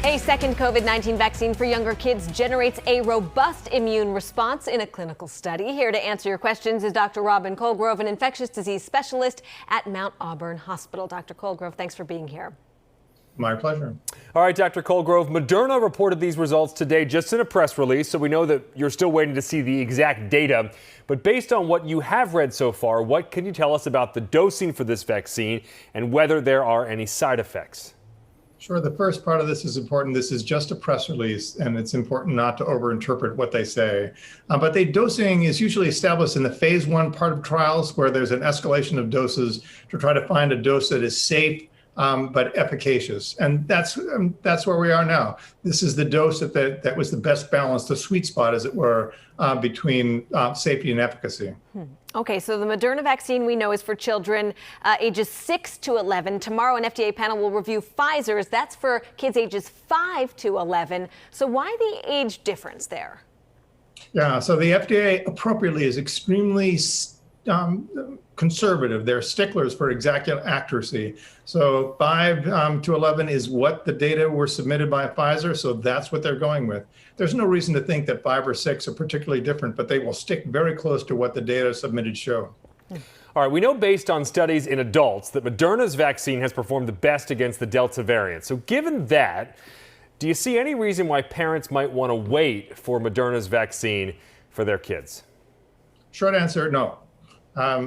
A second COVID-19 vaccine for younger kids generates a robust immune response in a clinical study. Here to answer your questions is Dr. Robin Colgrove, an infectious disease specialist at Mount Auburn Hospital. Dr. Colgrove, thanks for being here. My pleasure. All right, Dr. Colgrove, Moderna reported these results today just in a press release, so we know that you're still waiting to see the exact data. But based on what you have read so far, what can you tell us about the dosing for this vaccine and whether there are any side effects? Sure. The first part of this is important. This is just a press release, and it's important not to overinterpret what they say. But the dosing is usually established in the phase 1 part of trials, where there's an escalation of doses to try to find a dose that is safe but efficacious. And that's where we are now. This is the dose that was the best balance, the sweet spot, as it were, between safety and efficacy. Okay, so the Moderna vaccine we know is for children ages 6 to 11. Tomorrow, an FDA panel will review Pfizer's. That's for kids ages 5 to 11. So why the age difference there? Yeah, so the FDA appropriately is extremely conservative. They're sticklers for exact accuracy. So 5 to 11 is what the data were submitted by Pfizer, so that's what they're going with. There's no reason to think that 5 or 6 are particularly different, but they will stick very close to what the data submitted show. All right, we know based on studies in adults that Moderna's vaccine has performed the best against the Delta variant. So given that, do you see any reason why parents might want to wait for Moderna's vaccine for their kids? Short answer, no.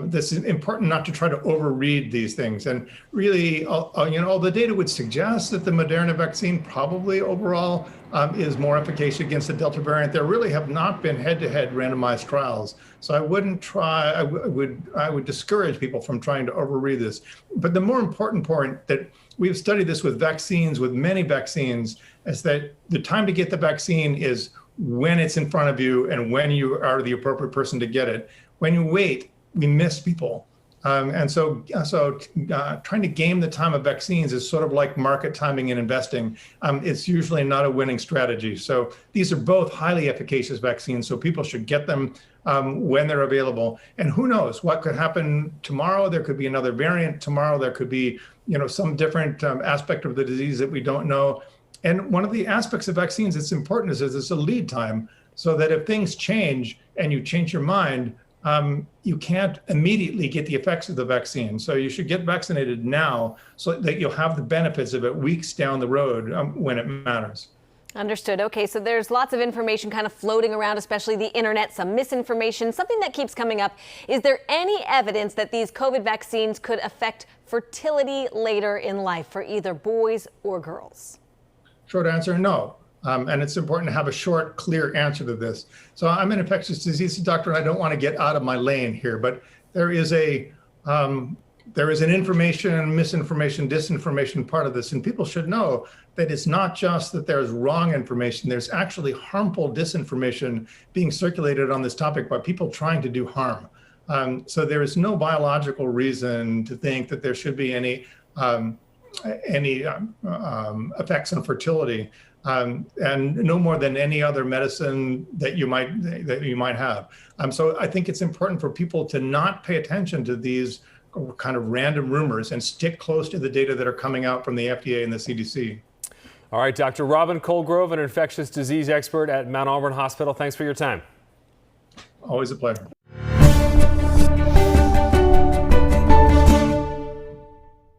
This is important not to try to overread these things. And really, all the data would suggest that the Moderna vaccine probably overall is more efficacious against the Delta variant. There really have not been head-to-head randomized trials. So I wouldn't try, I would discourage people from trying to overread this. But the more important point that we've studied this with vaccines, with many vaccines, is that the time to get the vaccine is when it's in front of you and when you are the appropriate person to get it. When you wait, we miss people. And so trying to game the time of vaccines is sort of like market timing and investing. It's usually not a winning strategy. So these are both highly efficacious vaccines, so people should get them when they're available. And who knows what could happen tomorrow? There could be another variant tomorrow. There could be, some different aspect of the disease that we don't know. And one of the aspects of vaccines that's important is there's a lead time, so that if things change and you change your mind, you can't immediately get the effects of the vaccine. So you should get vaccinated now so that you'll have the benefits of it weeks down the road when it matters. Understood. Okay, so there's lots of information kind of floating around, especially the internet, some misinformation. Something that keeps coming up. Is there any evidence that these COVID vaccines could affect fertility later in life for either boys or girls? Short answer, no. And it's important to have a short, clear answer to this. So I'm an infectious disease doctor, and I don't want to get out of my lane here, but there is an information, misinformation, disinformation part of this, and people should know that it's not just that there's wrong information. There's actually harmful disinformation being circulated on this topic by people trying to do harm. So there is no biological reason to think that there should be any effects on fertility. And no more than any other medicine that you might have. So I think it's important for people to not pay attention to these kind of random rumors and stick close to the data that are coming out from the FDA and the CDC. All right, Dr. Robin Colgrove, an infectious disease expert at Mount Auburn Hospital. Thanks for your time. Always a pleasure.